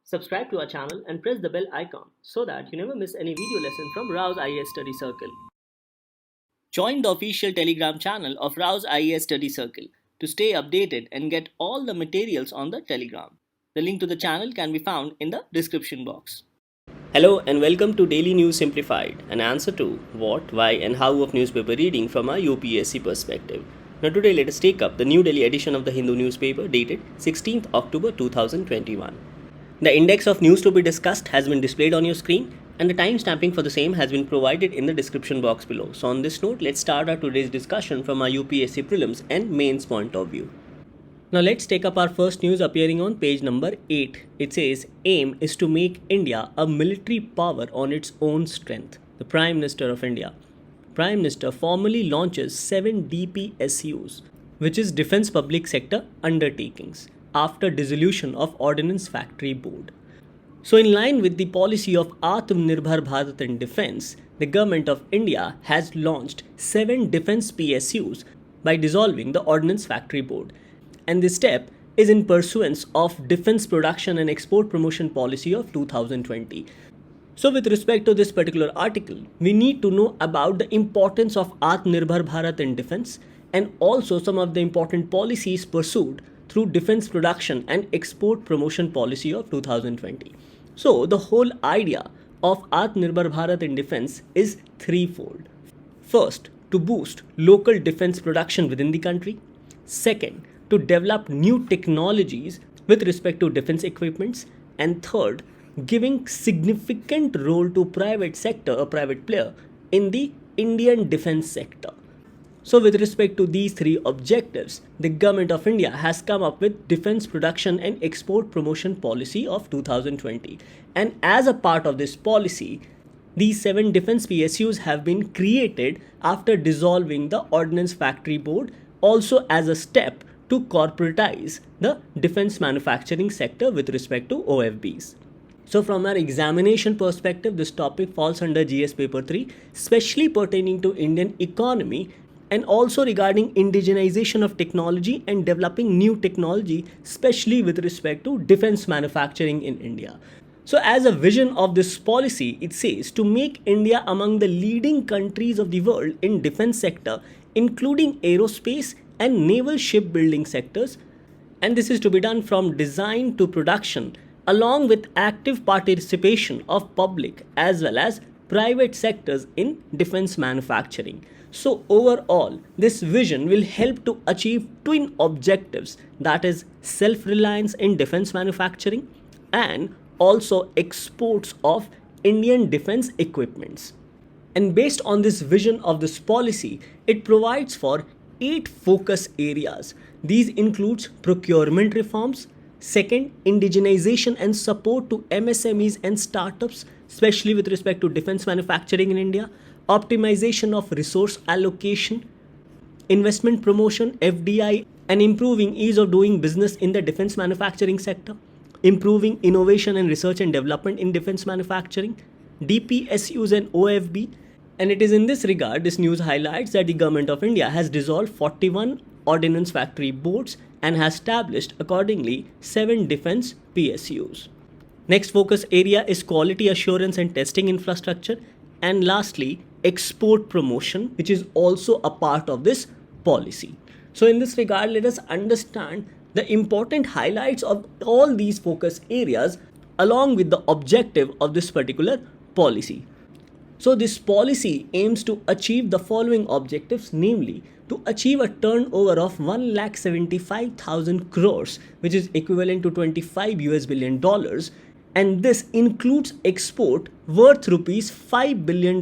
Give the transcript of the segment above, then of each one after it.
Subscribe to our channel and press the bell icon so that you never miss any video lesson from Rao's IAS Study Circle. Join the official Telegram channel of Rao's IAS Study Circle to stay updated and get all the materials on the Telegram. The link to the channel can be found in the description box. Hello and welcome to Daily News Simplified, an answer to what, why and how of newspaper reading from a UPSC perspective. Now today let us take up the New Delhi edition of the Hindu newspaper dated 16th October 2021. The index of news to be discussed has been displayed on your screen and the time stamping for the same has been provided in the description box below. So on this note, let's start our today's discussion from our UPSC prelims and mains point of view. Now let's take up our first news appearing on page number 8. It says, aim is to make India a military power on its own strength. The Prime Minister of India. Prime Minister formally launches 7 DPSUs, which is Defence Public Sector Undertakings, after dissolution of Ordnance Factory Board. So in line with the policy of Atmanirbhar Bharat in defence, the Government of India has launched 7 defence PSUs by dissolving the Ordnance Factory Board. And this step is in pursuance of Defence Production and Export Promotion Policy of 2020. So with respect to this particular article, we need to know about the importance of Atmanirbhar Bharat in defence and also some of the important policies pursued through Defence Production and Export Promotion Policy of 2020. So the whole idea of Atmanirbhar Bharat in defence is threefold. First, to boost local defence production within the country. Second, to develop new technologies with respect to defence equipments. And third, giving significant role to private sector or private player in the Indian defence sector. So with respect to these three objectives, the Government of India has come up with Defence Production and Export Promotion Policy of 2020. And as a part of this policy, these 7 defence PSUs have been created after dissolving the Ordnance Factory Board, also as a step to corporatize the defence manufacturing sector with respect to OFBs. So from our examination perspective, this topic falls under GS paper 3, especially pertaining to Indian economy and also regarding indigenization of technology and developing new technology, especially with respect to defense manufacturing in India. So as a vision of this policy, it says to make India among the leading countries of the world in defense sector, including aerospace and naval shipbuilding sectors. And this is to be done from design to production, along with active participation of public as well as private sectors in defense manufacturing. So overall, this vision will help to achieve twin objectives, that is self-reliance in defense manufacturing and also exports of Indian defense equipments. And based on this vision of this policy, it provides for 8 focus areas. These includes procurement reforms, second, indigenization and support to MSMEs and startups, especially with respect to defense manufacturing in India, optimization of resource allocation, investment promotion, FDI, and improving ease of doing business in the defense manufacturing sector, improving innovation and research and development in defense manufacturing, DPSUs and OFB. And it is in this regard, this news highlights that the Government of India has dissolved 41 Ordnance Factory Boards and has established accordingly 7 defense PSUs. Next focus area is quality assurance and testing infrastructure. And lastly, export promotion, which is also a part of this policy. So in this regard, let us understand the important highlights of all these focus areas along with the objective of this particular policy. So this policy aims to achieve the following objectives, namely to achieve a turnover of 1,75,000 crores, which is equivalent to $25 billion. And this includes export worth rupees $5 billion in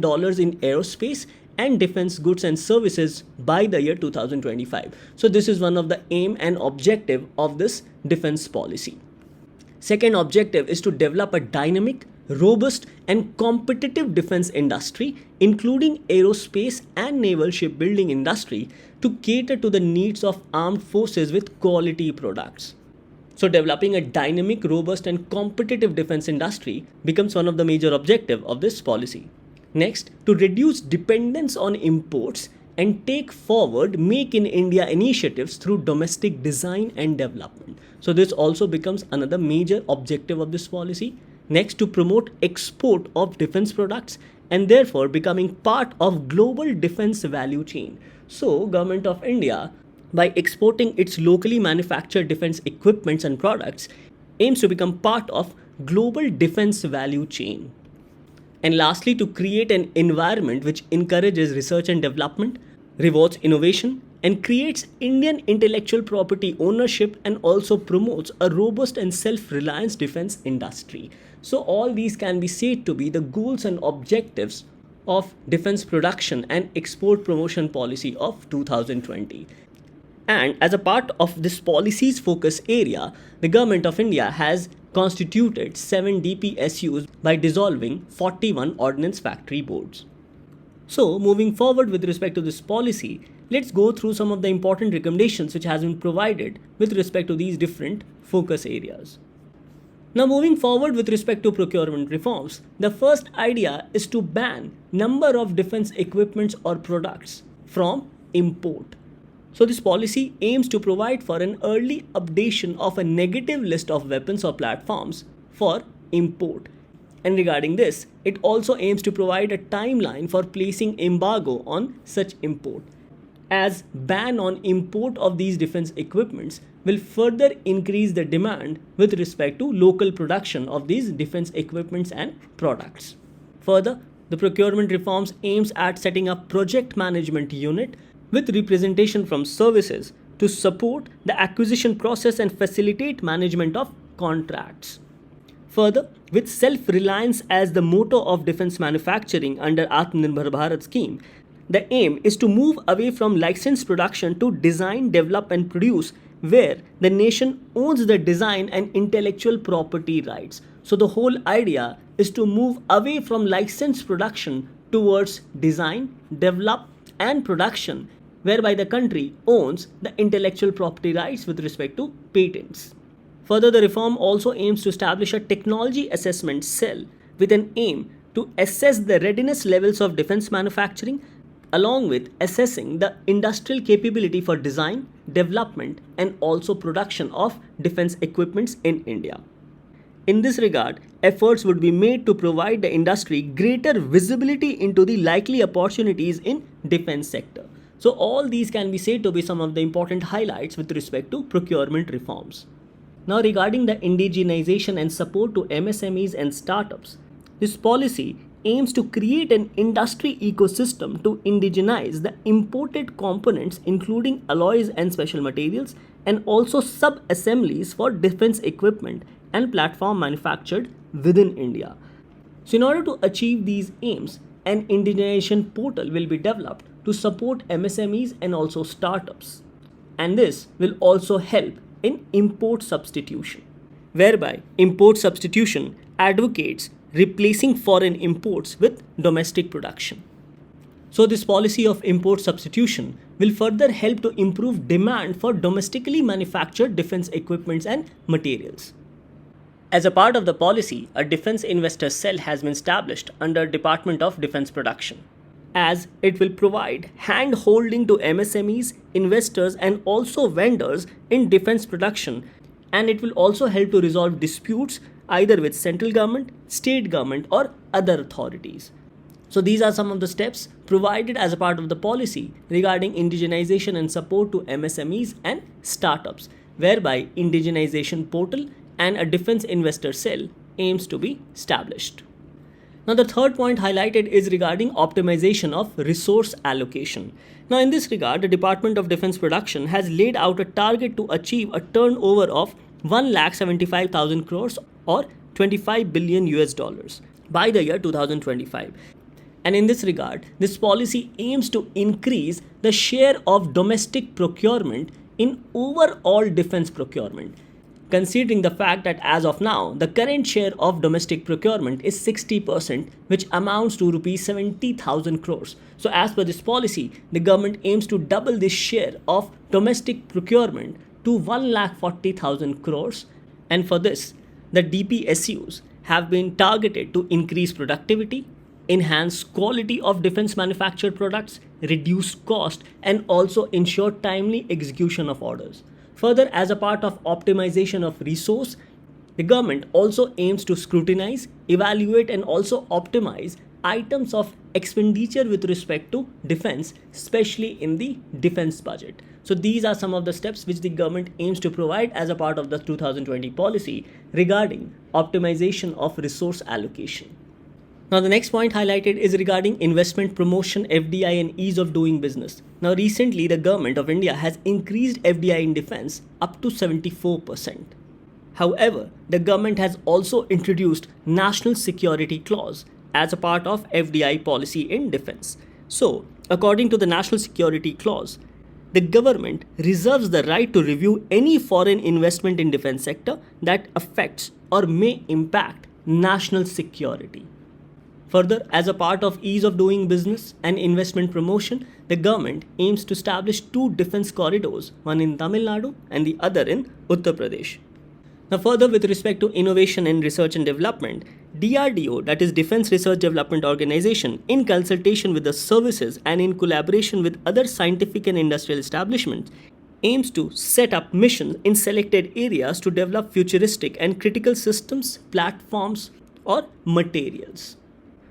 aerospace and defense goods and services by the year 2025. So this is one of the aim and objective of this defense policy. Second objective is to develop a dynamic, robust and competitive defense industry, including aerospace and naval shipbuilding industry, to cater to the needs of armed forces with quality products. So developing a dynamic, robust and competitive defense industry becomes one of the major objectives of this policy. Next, to reduce dependence on imports and take forward Make in India initiatives through domestic design and development. So this also becomes another major objective of this policy. Next, to promote export of defense products and therefore becoming part of global defense value chain. So Government of India, by exporting its locally manufactured defense equipments and products, aims to become part of global defense value chain. And lastly, to create an environment which encourages research and development, rewards innovation, and creates Indian intellectual property ownership and also promotes a robust and self-reliant defense industry. So all these can be said to be the goals and objectives of defense production and export promotion policy of 2020. And as a part of this policy's focus area, the Government of India has constituted 7 DPSUs by dissolving 41 ordnance factory boards. So, moving forward with respect to this policy, let's go through some of the important recommendations which has been provided with respect to these different focus areas. Now, moving forward with respect to procurement reforms, the first idea is to ban number of defense equipments or products from import. So this policy aims to provide for an early updation of a negative list of weapons or platforms for import. And regarding this, it also aims to provide a timeline for placing embargo on such import, as ban on import of these defense equipments will further increase the demand with respect to local production of these defense equipments and products. Further, the procurement reforms aims at setting up project management unit with representation from services to support the acquisition process and facilitate management of contracts. Further, with self-reliance as the motto of defense manufacturing under Atmanirbhar Bharat scheme, the aim is to move away from licensed production to design, develop and produce, where the nation owns the design and intellectual property rights. So the whole idea is to move away from licensed production towards design, develop and production, whereby the country owns the intellectual property rights with respect to patents. Further, the reform also aims to establish a technology assessment cell with an aim to assess the readiness levels of defense manufacturing, along with assessing the industrial capability for design, development and also production of defense equipments in India. In this regard, efforts would be made to provide the industry greater visibility into the likely opportunities in defense sector. So all these can be said to be some of the important highlights with respect to procurement reforms. Now, regarding the indigenization and support to MSMEs and startups, this policy aims to create an industry ecosystem to indigenize the imported components including alloys and special materials and also sub-assemblies for defense equipment and platform manufactured within India. So in order to achieve these aims, an indigenization portal will be developed to support MSMEs and also startups. And this will also help in import substitution, whereby import substitution advocates replacing foreign imports with domestic production. So this policy of import substitution will further help to improve demand for domestically manufactured defense equipments and materials. As a part of the policy, a defense investor cell has been established under Department of Defense Production, as it will provide hand-holding to MSMEs, investors and also vendors in defense production, and it will also help to resolve disputes either with central government, state government or other authorities. So these are some of the steps provided as a part of the policy regarding indigenization and support to MSMEs and startups, whereby indigenization portal and a defense investor cell aims to be established. Now the third point highlighted is regarding optimization of resource allocation. Now in this regard, the Department of Defense Production has laid out a target to achieve a turnover of 1,75,000 crores or 25 billion US dollars by the year 2025. And in this regard, this policy aims to increase the share of domestic procurement in overall defense procurement, considering the fact that as of now, the current share of domestic procurement is 60%, which amounts to rupees 70,000 crores. So as per this policy, the government aims to double this share of domestic procurement to 1,40,000 crores. And for this, the DPSUs have been targeted to increase productivity, enhance quality of defense manufactured products, reduce cost, and also ensure timely execution of orders. Further, as a part of optimization of resource, the government also aims to scrutinize, evaluate, and also optimize items of expenditure with respect to defense, especially in the defense budget. So these are some of the steps which the government aims to provide as a part of the 2020 policy regarding optimization of resource allocation. Now, the next point highlighted is regarding investment promotion, FDI, and ease of doing business. Now, recently, the government of India has increased FDI in defense up to 74%. However, the government has also introduced National Security Clause as a part of FDI policy in defense. So, according to the National Security Clause, the government reserves the right to review any foreign investment in defense sector that affects or may impact national security. Further, as a part of ease of doing business and investment promotion, the government aims to establish 2 defense corridors, one in Tamil Nadu and the other in Uttar Pradesh. Now, further, with respect to innovation and research and development, DRDO, that is Defense Research Development Organization, in consultation with the services and in collaboration with other scientific and industrial establishments, aims to set up missions in selected areas to develop futuristic and critical systems, platforms, or materials.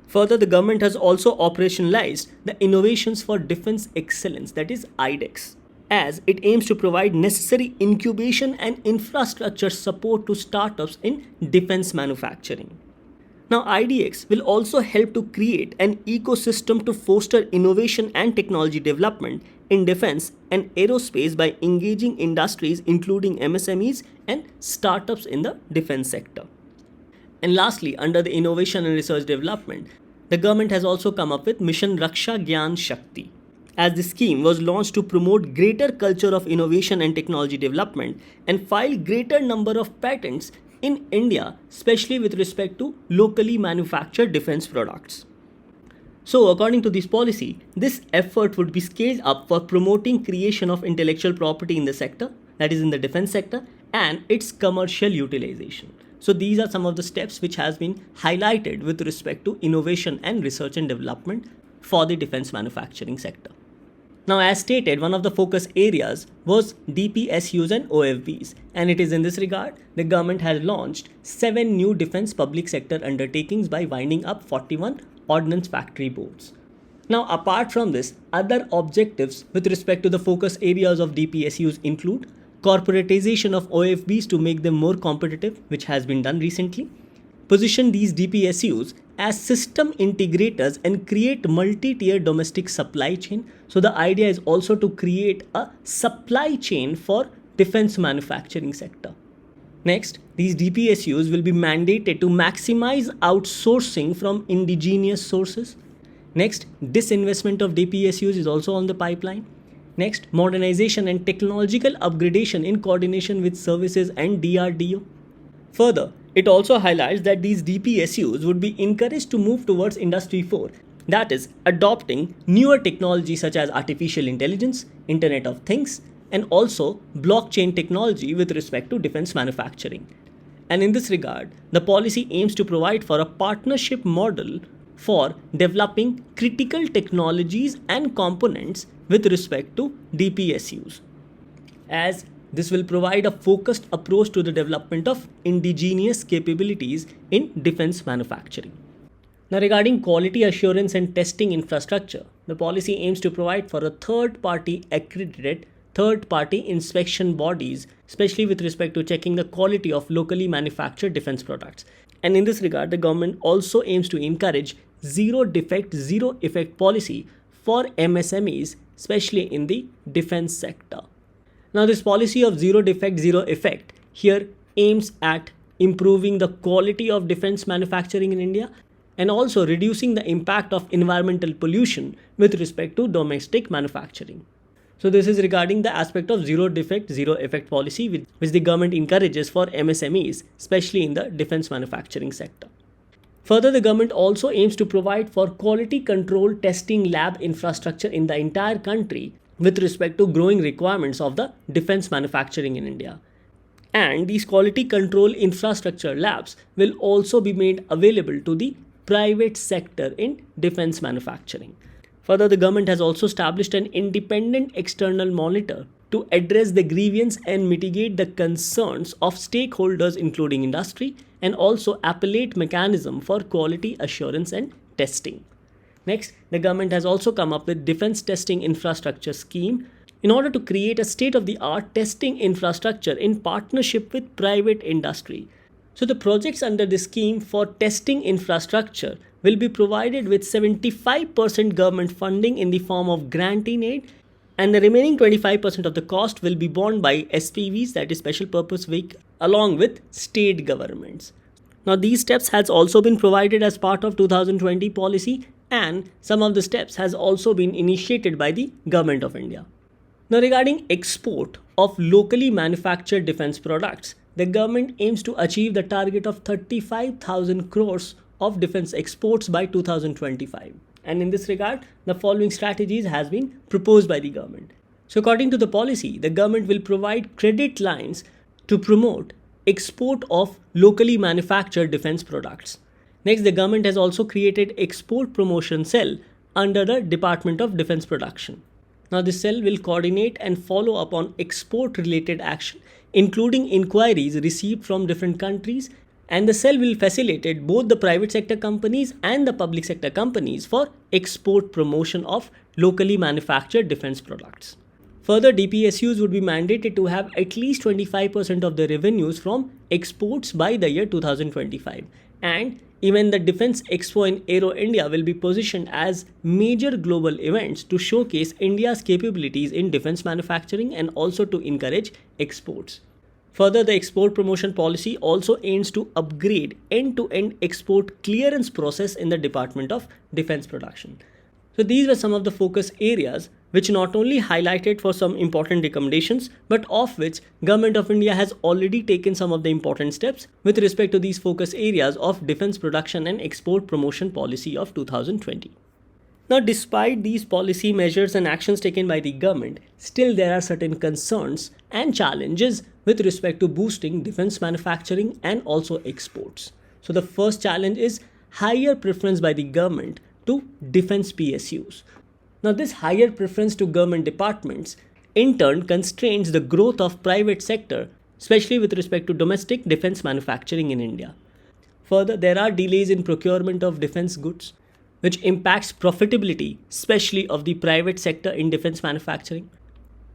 Further, the government has also operationalized the Innovations for Defense Excellence, that is IDEX, as it aims to provide necessary incubation and infrastructure support to startups in defense manufacturing. Now, IDX will also help to create an ecosystem to foster innovation and technology development in defense and aerospace by engaging industries including MSMEs and startups in the defense sector. And lastly, under the innovation and research development, the government has also come up with Mission Raksha Gyan Shakti, as the scheme was launched to promote greater culture of innovation and technology development and file greater number of patents in India, especially with respect to locally manufactured defense products. So, according to this policy, this effort would be scaled up for promoting creation of intellectual property in the sector, that is in the defense sector, and its commercial utilization. So these are some of the steps which has been highlighted with respect to innovation and research and development for the defense manufacturing sector. Now, as stated, one of the focus areas was DPSUs and OFBs, and it is in this regard the government has launched 7 new defense public sector undertakings by winding up 41 ordnance factory boards. Now, apart from this, other objectives with respect to the focus areas of DPSUs include corporatization of OFBs to make them more competitive, which has been done recently, position these DPSUs as system integrators and create multi-tier domestic supply chain. So the idea is also to create a supply chain for defense manufacturing sector. Next, these DPSUs will be mandated to maximize outsourcing from indigenous sources. Next, disinvestment of DPSUs is also on the pipeline. Next, modernization and technological upgradation in coordination with services and DRDO. Further, it also highlights that these DPSUs would be encouraged to move towards Industry 4, that is, adopting newer technologies such as artificial intelligence, Internet of Things, and also blockchain technology with respect to defense manufacturing. And in this regard, the policy aims to provide for a partnership model for developing critical technologies and components with respect to DPSUs, as this will provide a focused approach to the development of indigenous capabilities in defense manufacturing. Now, regarding quality assurance and testing infrastructure, the policy aims to provide for a third-party accredited third-party inspection bodies, especially with respect to checking the quality of locally manufactured defense products. And in this regard, the government also aims to encourage zero defect, zero effect policy for MSMEs, especially in the defense sector. Now, this policy of zero defect, zero effect here aims at improving the quality of defense manufacturing in India and also reducing the impact of environmental pollution with respect to domestic manufacturing. So this is regarding the aspect of zero defect, zero effect policy which the government encourages for MSMEs, especially in the defense manufacturing sector. Further, the government also aims to provide for quality control testing lab infrastructure in the entire country with respect to growing requirements of the defense manufacturing in India. And these quality control infrastructure labs will also be made available to the private sector in defense manufacturing. Further, the government has also established an independent external monitor to address the grievance and mitigate the concerns of stakeholders including industry, and also appellate mechanism for quality assurance and testing. Next, the government has also come up with defense testing infrastructure scheme in order to create a state-of-the-art testing infrastructure in partnership with private industry. So the projects under this scheme for testing infrastructure will be provided with 75% government funding in the form of grant in aid, and the remaining 25% of the cost will be borne by SPVs, that is special purpose vehicle, along with state governments. Now these steps has also been provided as part of 2020 policy, and some of the steps has also been initiated by the Government of India. Now regarding export of locally manufactured defense products, the government aims to achieve the target of 35,000 crores of defense exports by 2025. And in this regard, the following strategies has been proposed by the government. So according to the policy, the government will provide credit lines to promote export of locally manufactured defense products. Next, the government has also created export promotion cell under the Department of Defense Production. Now this cell will coordinate and follow up on export related action, including inquiries received from different countries, and the cell will facilitate both the private sector companies and the public sector companies for export promotion of locally manufactured defense products. Further, DPSUs would be mandated to have at least 25% of their revenues from exports by the year 2025. And even the Defense Expo in Aero India will be positioned as major global events to showcase India's capabilities in defense manufacturing and also to encourage exports. Further, the export promotion policy also aims to upgrade end-to-end export clearance process in the Department of Defense Production. So these were some of the focus areas which not only highlighted for some important recommendations, but of which Government of India has already taken some of the important steps with respect to these focus areas of defense production and export promotion policy of 2020. Now, despite these policy measures and actions taken by the government, still there are certain concerns and challenges with respect to boosting defense manufacturing and also exports. So the first challenge is higher preference by the government to defense PSUs. Now this higher preference to government departments in turn constrains the growth of private sector, especially with respect to domestic defense manufacturing in India. Further, there are delays in procurement of defense goods, which impacts profitability, especially of the private sector in defense manufacturing.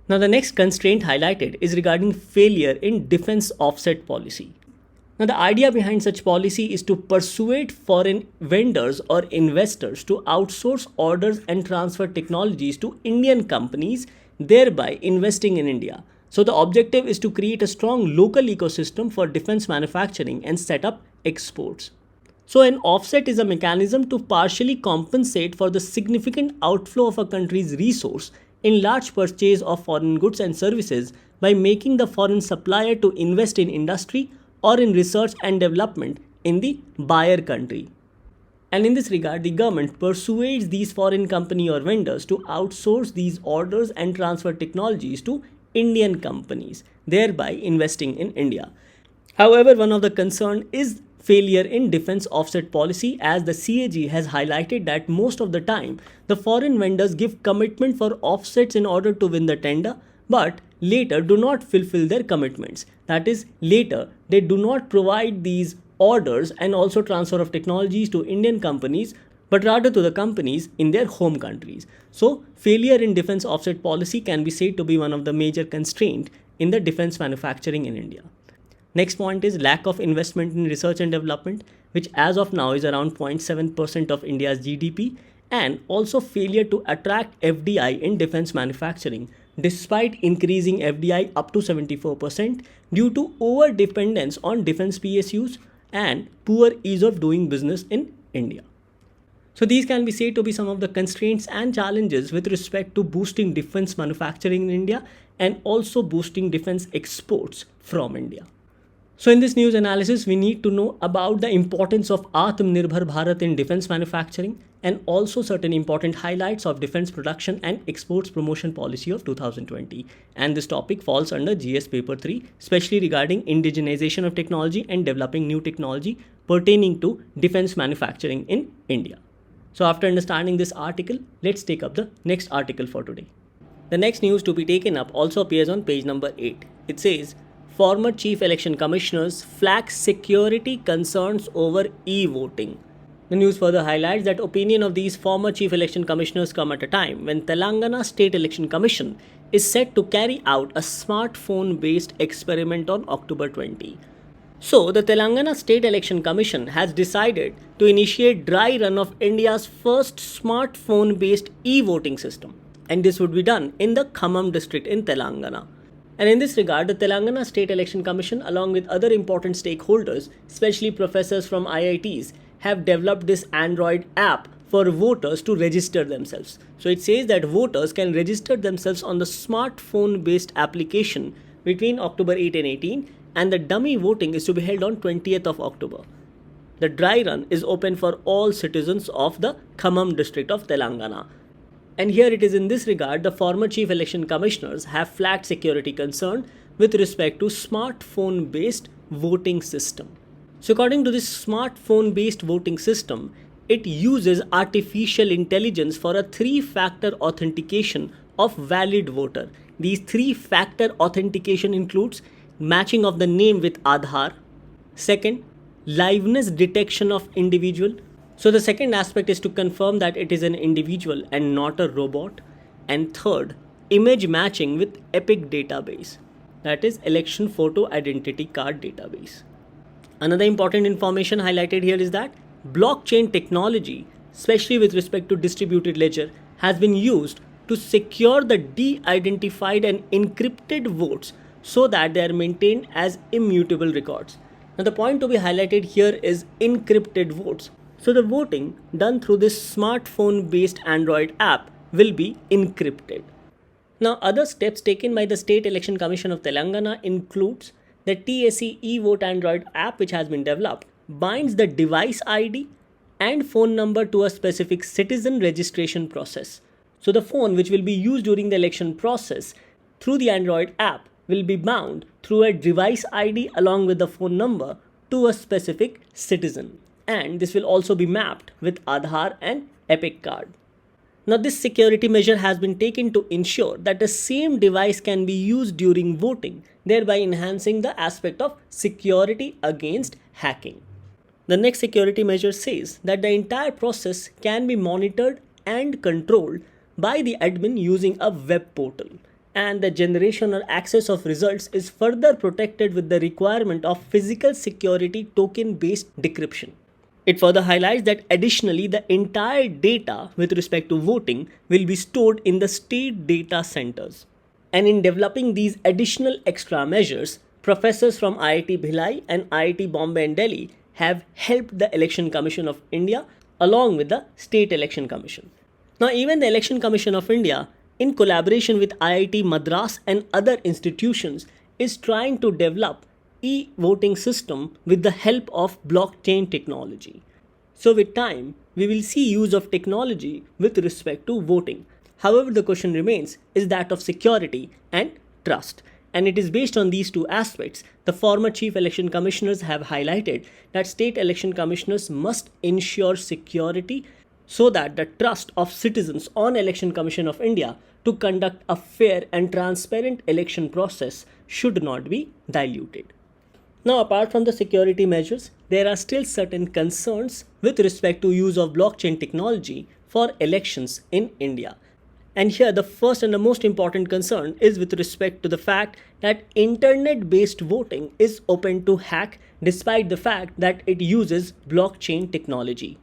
Now the next constraint highlighted is regarding failure in defense offset policy. Now the idea behind such policy is to persuade foreign vendors or investors to outsource orders and transfer technologies to Indian companies, thereby investing in India. So the objective is to create a strong local ecosystem for defense manufacturing and set up exports. So an offset is a mechanism to partially compensate for the significant outflow of a country's resource in large purchase of foreign goods and services by making the foreign supplier to invest in industry or in research and development in the buyer country. And in this regard, the government persuades these foreign company or vendors to outsource these orders and transfer technologies to Indian companies, thereby investing in India. However, one of the concern is failure in defense offset policy, as the CAG has highlighted that most of the time the foreign vendors give commitment for offsets in order to win the tender, but later do not fulfill their commitments. That is, later they do not provide these orders and also transfer of technologies to Indian companies, but rather to the companies in their home countries. So failure in defense offset policy can be said to be one of the major constraints in the defense manufacturing in India. Next point is lack of investment in research and development, which as of now is around 0.7% of India's GDP, and also failure to attract FDI in defense manufacturing, despite increasing FDI up to 74% due to over dependence on defense PSUs and poor ease of doing business in India. So these can be said to be some of the constraints and challenges with respect to boosting defense manufacturing in India and also boosting defense exports from India. So in this news analysis, we need to know about the importance of Atmanirbhar Bharat in defense manufacturing and also certain important highlights of defense production and exports promotion policy of 2020. And this topic falls under GS paper 3, especially regarding indigenization of technology and developing new technology pertaining to defense manufacturing in India. So after understanding this article, let's take up the next article for today. The next news to be taken up also appears on page number 8. It says, former Chief Election Commissioners flag security concerns over e-voting. The news further highlights that opinion of these former Chief Election Commissioners come at a time when Telangana State Election Commission is set to carry out a smartphone-based experiment on October 20. So, the Telangana State Election Commission has decided to initiate dry run of India's first smartphone-based e-voting system, and this would be done in the Khammam district in Telangana. And in this regard, the Telangana State Election Commission, along with other important stakeholders, especially professors from IITs, have developed this Android app for voters to register themselves. So it says that voters can register themselves on the smartphone-based application between October 8 and 18, and the dummy voting is to be held on 20th of October. The dry run is open for all citizens of the Khammam district of Telangana. And here it is in this regard, the former Chief Election Commissioners have flagged security concern with respect to smartphone-based voting system. So according to this smartphone-based voting system, it uses artificial intelligence for a 3-factor authentication of valid voter. These 3-factor authentication includes matching of the name with Aadhaar. Second, liveness detection of individual. So the second aspect is to confirm that it is an individual and not a robot. And third, image matching with EPIC database, that is election photo identity card database. Another important information highlighted here is that blockchain technology, especially with respect to distributed ledger, has been used to secure the de-identified and encrypted votes so that they are maintained as immutable records. Now the point to be highlighted here is encrypted votes. So the voting done through this smartphone-based Android app will be encrypted. Now other steps taken by the State Election Commission of Telangana includes the TSE e-vote Android app, which has been developed, binds the device ID and phone number to a specific citizen registration process. So the phone which will be used during the election process through the Android app will be bound through a device ID along with the phone number to a specific citizen. And this will also be mapped with Aadhaar and EPIC card. Now this security measure has been taken to ensure that the same device can be used during voting, thereby enhancing the aspect of security against hacking. The next security measure says that the entire process can be monitored and controlled by the admin using a web portal, and the generation or access of results is further protected with the requirement of physical security token-based decryption. It further highlights that additionally the entire data with respect to voting will be stored in the state data centers. And in developing these additional extra measures, professors from IIT Bhilai and IIT Bombay and Delhi have helped the Election Commission of India along with the State Election Commission. Now even the Election Commission of India, in collaboration with IIT Madras and other institutions, is trying to develop e-voting system with the help of blockchain technology. So with time, we will see use of technology with respect to voting. However, the question remains is that of security and trust. And it is based on these two aspects. The former Chief Election Commissioners have highlighted that State Election Commissioners must ensure security so that the trust of citizens on Election Commission of India to conduct a fair and transparent election process should not be diluted. Now, apart from the security measures, there are still certain concerns with respect to use of blockchain technology for elections in India. And here the first and the most important concern is with respect to the fact that internet-based voting is open to hack despite the fact that it uses blockchain technology.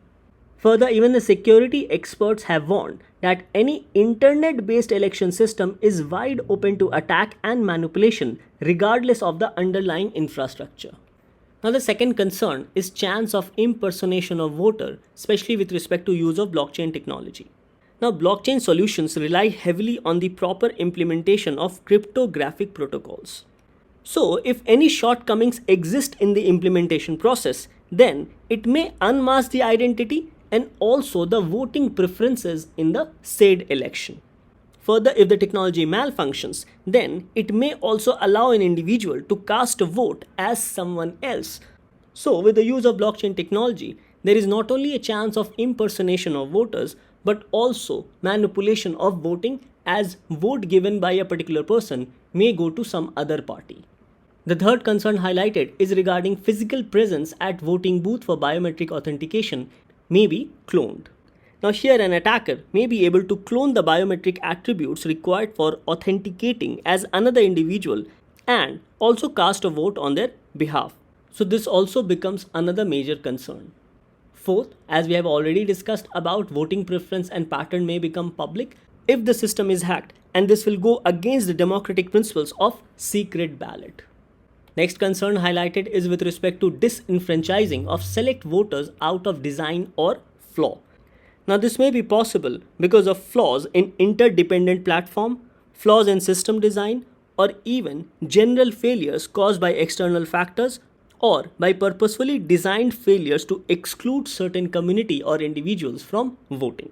Further, even the security experts have warned that any internet-based election system is wide open to attack and manipulation regardless of the underlying infrastructure. Now the second concern is chance of impersonation of voter, especially with respect to use of blockchain technology. Now blockchain solutions rely heavily on the proper implementation of cryptographic protocols. So, if any shortcomings exist in the implementation process, then it may unmask the identity and also the voting preferences in the said election. Further, if the technology malfunctions, then it may also allow an individual to cast a vote as someone else. So, with the use of blockchain technology, there is not only a chance of impersonation of voters, but also manipulation of voting, as vote given by a particular person may go to some other party. The third concern highlighted is regarding physical presence at voting booth for biometric authentication may be cloned. Now here an attacker may be able to clone the biometric attributes required for authenticating as another individual and also cast a vote on their behalf. So this also becomes another major concern. Fourth, as we have already discussed about voting preference and pattern may become public if the system is hacked, and this will go against the democratic principles of secret ballot. Next concern highlighted is with respect to disenfranchising of select voters out of design or flaw. Now this may be possible because of flaws in interdependent platform, flaws in system design, or even general failures caused by external factors or by purposefully designed failures to exclude certain community or individuals from voting.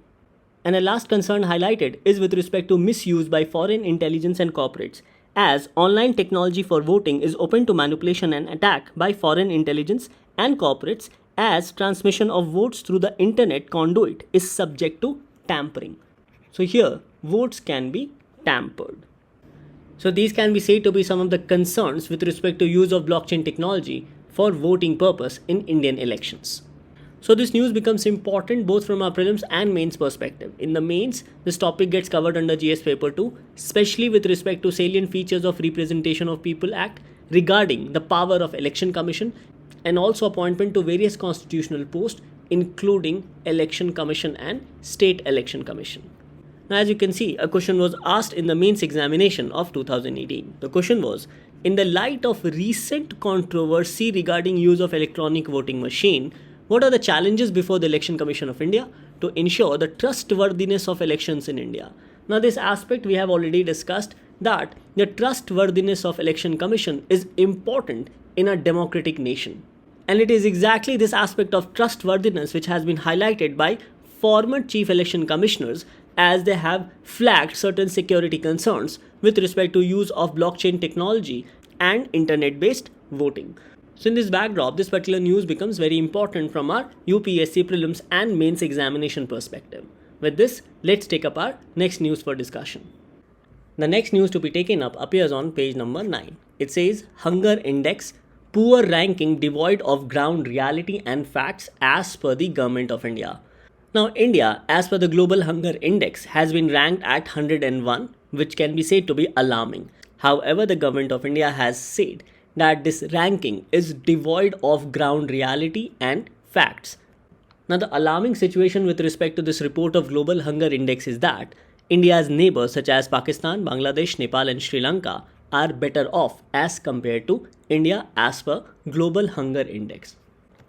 And a last concern highlighted is with respect to misuse by foreign intelligence and corporates, as online technology for voting is open to manipulation and attack by foreign intelligence and corporates, as transmission of votes through the internet conduit is subject to tampering. So here votes can be tampered. So these can be said to be some of the concerns with respect to use of blockchain technology for voting purpose in Indian elections. So this news becomes important both from our prelims and mains perspective. In the mains, this topic gets covered under GS paper 2, especially with respect to salient features of Representation of People Act regarding the power of Election Commission and also appointment to various constitutional posts including Election Commission and State Election Commission. Now as you can see, a question was asked in the mains examination of 2018. The question was, in the light of recent controversy regarding use of electronic voting machine, what are the challenges before the Election Commission of India to ensure the trustworthiness of elections in India? Now this aspect we have already discussed, that the trustworthiness of Election Commission is important in a democratic nation. And it is exactly this aspect of trustworthiness which has been highlighted by former chief election commissioners, as they have flagged certain security concerns with respect to use of blockchain technology and internet-based voting. So in this backdrop, this particular news becomes very important from our UPSC prelims and mains examination perspective. With this, let's take up our next news for discussion. The next news to be taken up appears on page number 9. It says, Hunger Index, poor ranking devoid of ground reality and facts as per the Government of India. Now India, as per the Global Hunger Index, has been ranked at 101, which can be said to be alarming. However, the Government of India has said that this ranking is devoid of ground reality and facts. Now the alarming situation with respect to this report of Global Hunger Index is that India's neighbors such as Pakistan, Bangladesh, Nepal and Sri Lanka are better off as compared to India as per Global Hunger Index.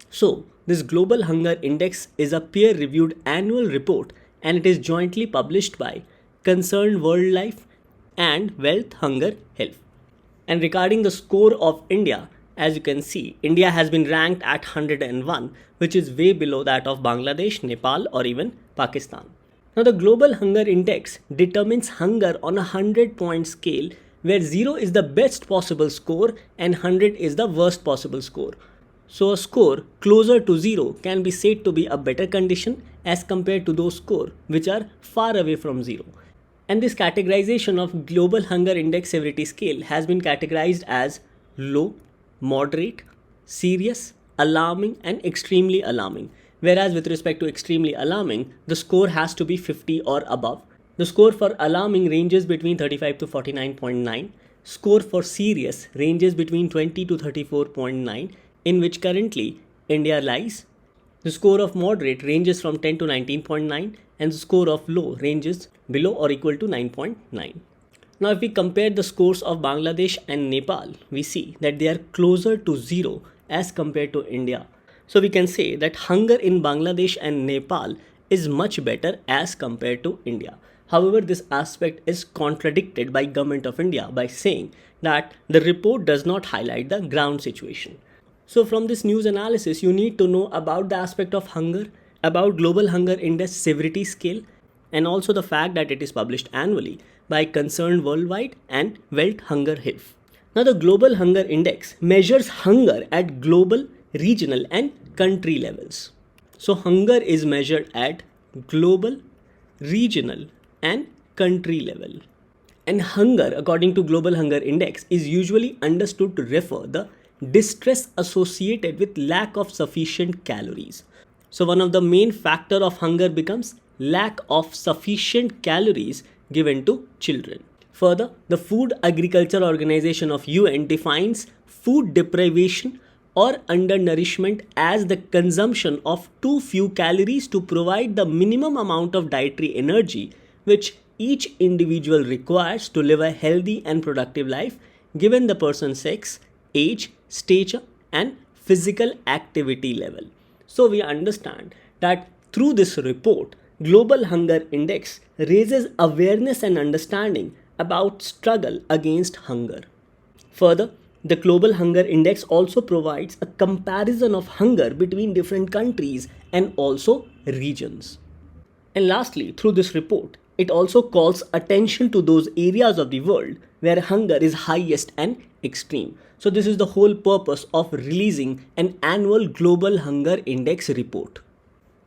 So this Global Hunger Index is a peer-reviewed annual report and it is jointly published by Concerned World Life and Wealth Hunger Health. And regarding the score of India, as you can see, India has been ranked at 101, which is way below that of Bangladesh, Nepal or even Pakistan. Now the Global Hunger Index determines hunger on a 100-point scale, where 0 is the best possible score and 100 is the worst possible score. So a score closer to 0 can be said to be a better condition as compared to those scores which are far away from 0. And this categorization of Global Hunger Index Severity Scale has been categorized as low, moderate, serious, alarming and extremely alarming. Whereas with respect to extremely alarming, the score has to be 50 or above. The score for alarming ranges between 35 to 49.9. Score for serious ranges between 20 to 34.9, in which currently India lies. The score of moderate ranges from 10 to 19.9 and the score of low ranges below or equal to 9.9. Now if we compare the scores of Bangladesh and Nepal, we see that they are closer to 0 as compared to India. So we can say that hunger in Bangladesh and Nepal is much better as compared to India. However, this aspect is contradicted by Government of India by saying that the report does not highlight the ground situation. So from this news analysis, you need to know about the aspect of hunger, about Global Hunger Index severity scale, and also the fact that it is published annually by Concerned Worldwide and Welthunger-Hilfe. Now the Global Hunger Index measures hunger at global, regional and country levels. So hunger is measured at global, regional and country level. And hunger, according to Global Hunger Index, is usually understood to refer the distress associated with lack of sufficient calories. So one of the main factor of hunger becomes lack of sufficient calories given to children. Further, the Food Agriculture Organization of UN defines food deprivation or undernourishment as the consumption of too few calories to provide the minimum amount of dietary energy which each individual requires to live a healthy and productive life given the person's sex, age, stature and physical activity level. So we understand that through this report, Global Hunger Index raises awareness and understanding about struggle against hunger. Further, the Global Hunger Index also provides a comparison of hunger between different countries and also regions. And lastly, through this report, it also calls attention to those areas of the world where hunger is highest and extreme. So this is the whole purpose of releasing an annual Global Hunger Index report.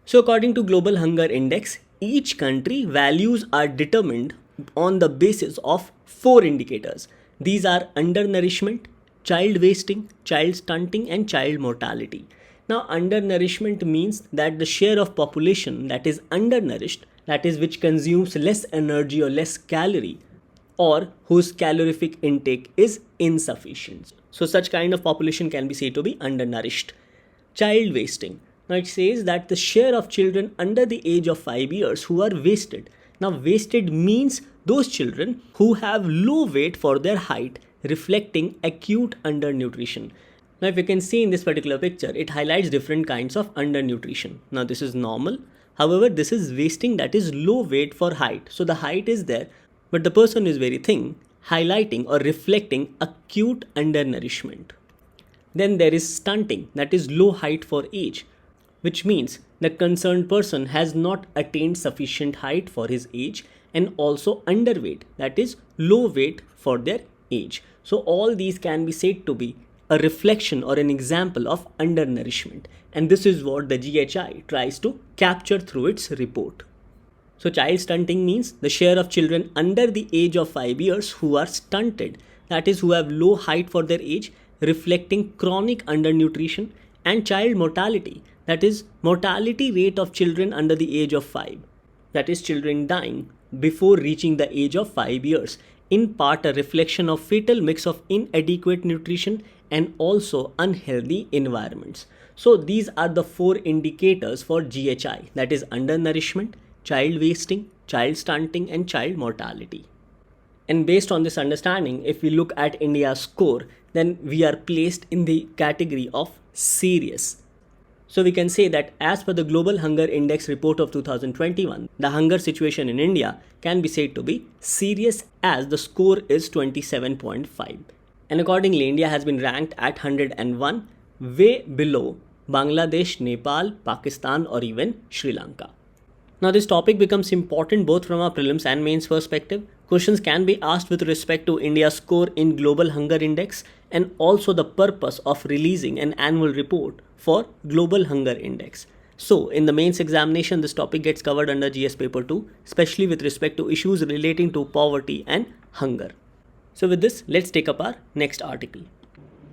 So according to Global Hunger Index, each country values are determined on the basis of 4 indicators. These are undernourishment, child wasting, child stunting and child mortality. Now undernourishment means that the share of population that is undernourished, that is which consumes less energy or less calorie, or whose calorific intake is insufficient. So such kind of population can be said to be undernourished. Child wasting. Now it says that the share of children under the age of 5 years who are wasted. Now wasted means those children who have low weight for their height, reflecting acute undernutrition. Now if you can see in this particular picture, it highlights different kinds of undernutrition. Now this is normal. However, this is wasting, that is low weight for height. So the height is there, but the person is very thin, highlighting or reflecting acute undernourishment. Then there is stunting, that is low height for age, which means the concerned person has not attained sufficient height for his age, and also underweight, that is low weight for their age. So all these can be said to be a reflection or an example of undernourishment, and this is what the GHI tries to capture through its report. So child stunting means the share of children under the age of 5 years who are stunted, that is who have low height for their age, reflecting chronic undernutrition, and child mortality, that is mortality rate of children under the age of 5, that is children dying before reaching the age of 5 years, in part a reflection of fatal mix of inadequate nutrition and also unhealthy environments. So these are the 4 indicators for GHI, that is undernourishment, child wasting, child stunting and child mortality. And based on this understanding, if we look at India's score, then we are placed in the category of serious. So we can say that as per the Global Hunger Index report of 2021, the hunger situation in India can be said to be serious as the score is 27.5. And accordingly, India has been ranked at 101, way below Bangladesh, Nepal, Pakistan or even Sri Lanka. Now this topic becomes important both from a prelims and mains perspective. Questions can be asked with respect to India's score in Global Hunger Index and also the purpose of releasing an annual report for Global Hunger Index. So in the mains examination, this topic gets covered under GS paper 2, especially with respect to issues relating to poverty and hunger. So with this, let's take up our next article.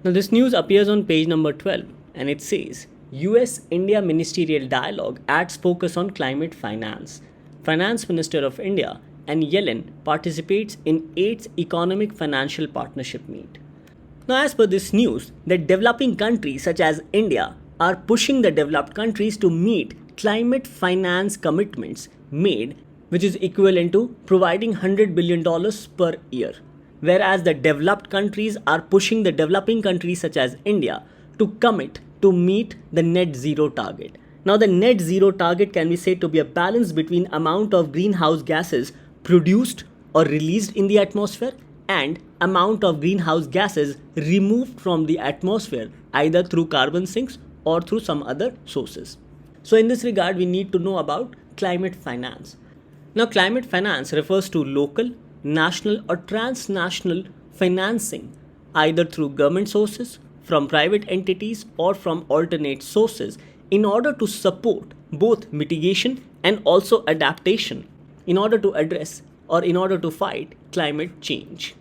Now this news appears on page number 12 and it says, U.S. India ministerial dialogue adds focus on climate finance. Finance Minister of India and Yellen participates in 8th Economic Financial Partnership meet. Now as per this news, the developing countries such as India are pushing the developed countries to meet climate finance commitments made, which is equivalent to providing $100 billion per year. Whereas the developed countries are pushing the developing countries such as India to commit to meet the net zero target. Now the net zero target can be said to be a balance between amount of greenhouse gases produced or released in the atmosphere and amount of greenhouse gases removed from the atmosphere either through carbon sinks or through some other sources. So in this regard, we need to know about climate finance. Now, climate finance refers to local, national or transnational financing either through government sources, from private entities or from alternate sources in order to support both mitigation and also adaptation in order to address or in order to fight climate change.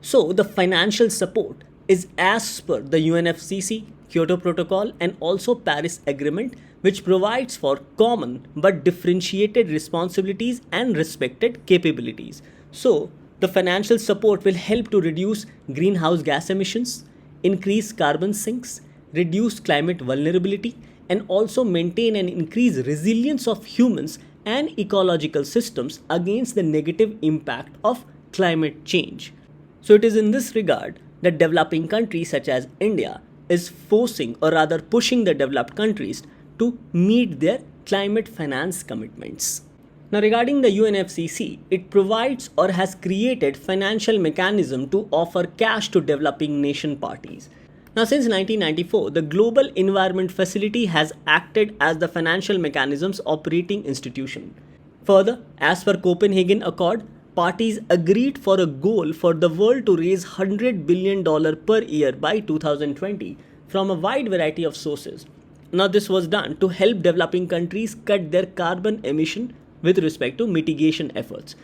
So, the financial support is as per the UNFCCC, Kyoto Protocol, and also Paris Agreement, which provides for common but differentiated responsibilities and respected capabilities. So, the financial support will help to reduce greenhouse gas emissions, increase carbon sinks, reduce climate vulnerability, and also maintain and increase resilience of humans and ecological systems against the negative impact of climate change. So it is in this regard that developing countries such as India is forcing or rather pushing the developed countries to meet their climate finance commitments. Now regarding the UNFCCC, it provides or has created financial mechanism to offer cash to developing nation parties. Now since 1994, the Global Environment Facility has acted as the financial mechanism's operating institution. Further, as per Copenhagen Accord, parties agreed for a goal for the world to raise $100 billion per year by 2020 from a wide variety of sources. Now this was done to help developing countries cut their carbon emission with respect to mitigation efforts.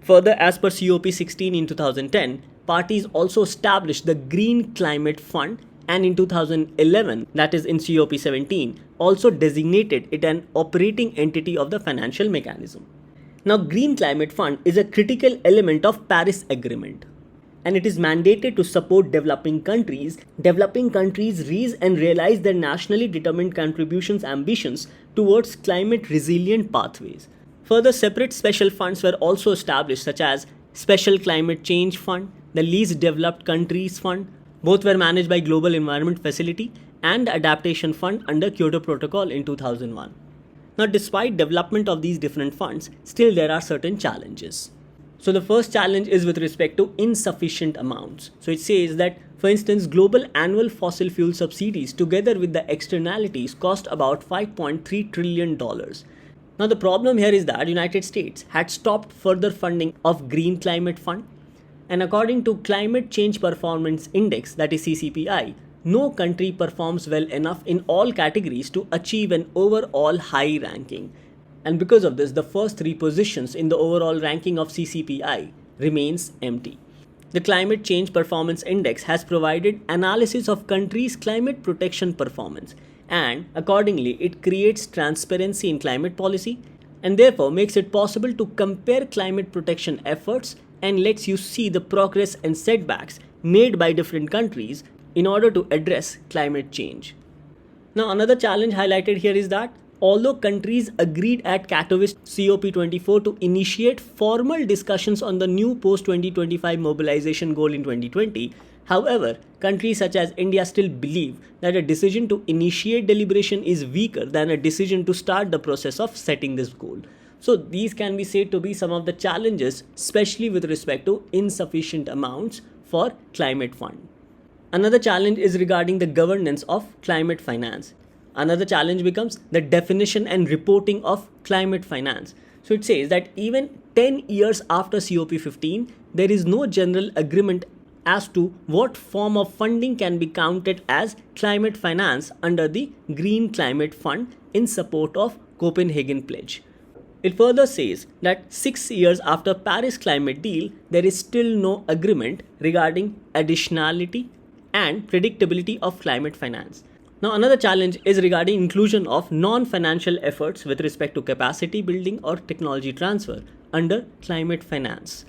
Further, as per COP16 in 2010, parties also established the Green Climate Fund, and in 2011, that is in COP17, also designated it an operating entity of the financial mechanism. Now, Green Climate Fund is a critical element of Paris Agreement, and it is mandated to support developing countries. Developing countries raise and realize their nationally determined contributions ambitions towards climate resilient pathways. Further, separate special funds were also established, such as Special Climate Change Fund, the Least Developed Countries Fund. Both were managed by Global Environment Facility and the Adaptation Fund under Kyoto Protocol in 2001. Now, despite development of these different funds, still there are certain challenges. So the first challenge is with respect to insufficient amounts. So it says that, for instance, global annual fossil fuel subsidies together with the externalities cost about $5.3 trillion. Now the problem here is that United States had stopped further funding of Green Climate Fund, and according to Climate Change Performance Index, that is CCPI, no country performs well enough in all categories to achieve an overall high ranking. And because of this, the first three positions in the overall ranking of CCPI remains empty. The Climate Change Performance Index has provided analysis of countries' climate protection performance, and accordingly it creates transparency in climate policy and therefore makes it possible to compare climate protection efforts and lets you see the progress and setbacks made by different countries in order to address climate change. Now another challenge highlighted here is that although countries agreed at Katowice COP24 to initiate formal discussions on the new post-2025 mobilization goal in 2020, however, countries such as India still believe that a decision to initiate deliberation is weaker than a decision to start the process of setting this goal. So these can be said to be some of the challenges, especially with respect to insufficient amounts for climate fund. Another challenge is regarding the governance of climate finance. Another challenge becomes the definition and reporting of climate finance. So it says that even 10 years after COP15, there is no general agreement as to what form of funding can be counted as climate finance under the Green Climate Fund in support of Copenhagen Pledge. It further says that 6 years after Paris Climate Deal, there is still no agreement regarding additionality and predictability of climate finance. Now another challenge is regarding inclusion of non-financial efforts with respect to capacity building or technology transfer under climate finance.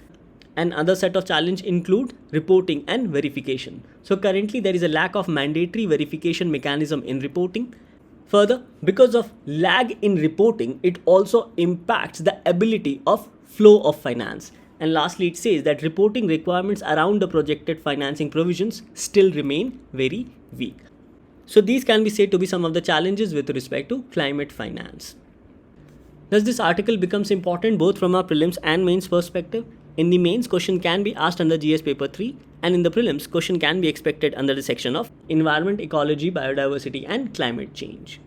And other set of challenge include reporting and verification. So currently there is a lack of mandatory verification mechanism in reporting. Further, because of lag in reporting, it also impacts the ability of flow of finance. And lastly, it says that reporting requirements around the projected financing provisions still remain very weak. So these can be said to be some of the challenges with respect to climate finance. Thus, this article becomes important both from a prelims and mains perspective. In the mains, question can be asked under GS paper 3, and in the prelims, question can be expected under the section of environment, ecology, biodiversity and climate change.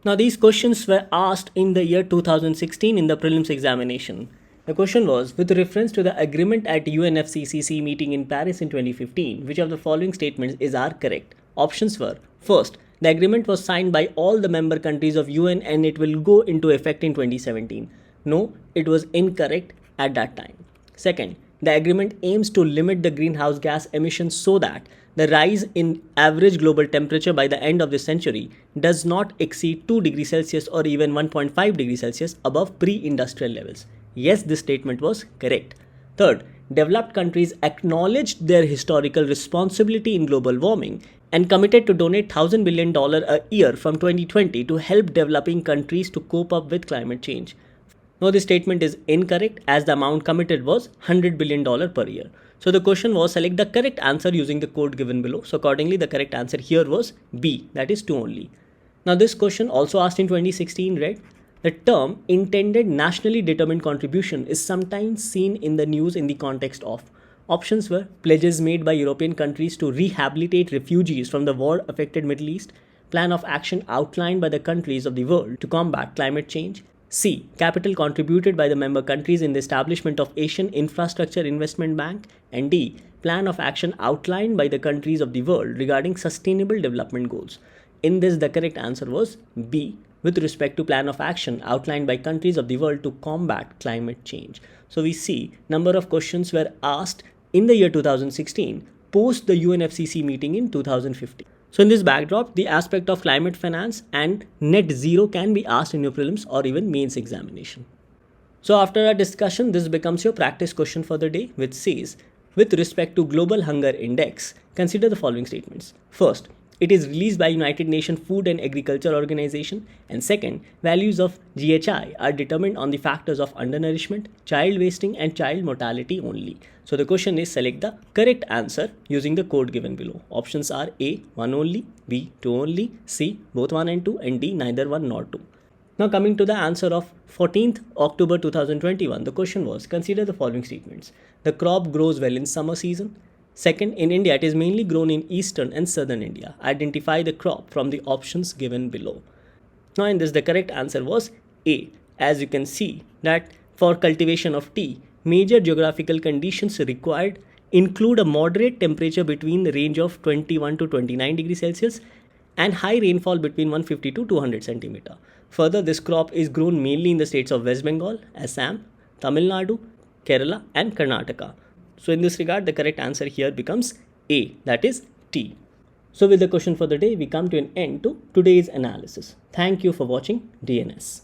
Now these questions were asked in the year 2016 in the prelims examination. The question was, with reference to the agreement at UNFCCC meeting in Paris in 2015, which of the following statements are correct? Options were, first, the agreement was signed by all the member countries of UN and it will go into effect in 2017. No, it was incorrect at that time. Second, the agreement aims to limit the greenhouse gas emissions so that the rise in average global temperature by the end of this century does not exceed 2 degrees Celsius or even 1.5 degrees Celsius above pre-industrial levels. Yes, this statement was correct. Third, developed countries acknowledged their historical responsibility in global warming and committed to donate $1,000 billion a year from 2020 to help developing countries to cope up with climate change. Now, this statement is incorrect as the amount committed was $100 billion per year. So the question was, select the correct answer using the code given below. So accordingly, the correct answer here was B, that is 2 only. Now this question also asked in 2016 read, the term intended nationally determined contribution is sometimes seen in the news in the context of. Options were pledges made by European countries to rehabilitate refugees from the war-affected Middle East, plan of action outlined by the countries of the world to combat climate change, C. Capital contributed by the member countries in the establishment of Asian Infrastructure Investment Bank, and D. Plan of action outlined by the countries of the world regarding sustainable development goals. In this, the correct answer was B, with respect to plan of action outlined by countries of the world to combat climate change. So we see number of questions were asked in the year 2016 post the UNFCCC meeting in 2015. So in this backdrop, the aspect of climate finance and net zero can be asked in your prelims or even mains examination. So after our discussion, this becomes your practice question for the day, which says, with respect to Global Hunger Index, consider the following statements. First, it is released by United Nations Food and Agriculture Organization. And second, values of GHI are determined on the factors of undernourishment, child wasting and child mortality only. So the question is, select the correct answer using the code given below. Options are A, 1 only, B, 2 only, C, both 1 and 2, and D, neither 1 nor 2. Now coming to the answer of 14th October 2021, the question was, consider the following statements. The crop grows well in summer season. Second, in India, it is mainly grown in eastern and southern India. Identify the crop from the options given below. Now in this, the correct answer was A. As you can see that for cultivation of tea, major geographical conditions required include a moderate temperature between the range of 21 to 29 degrees Celsius and high rainfall between 150 to 200 centimeter. Further, this crop is grown mainly in the states of West Bengal, Assam, Tamil Nadu, Kerala and Karnataka. So in this regard, the correct answer here becomes A, that is tea. So with the question for the day, we come to an end to today's analysis. Thank you for watching DNS.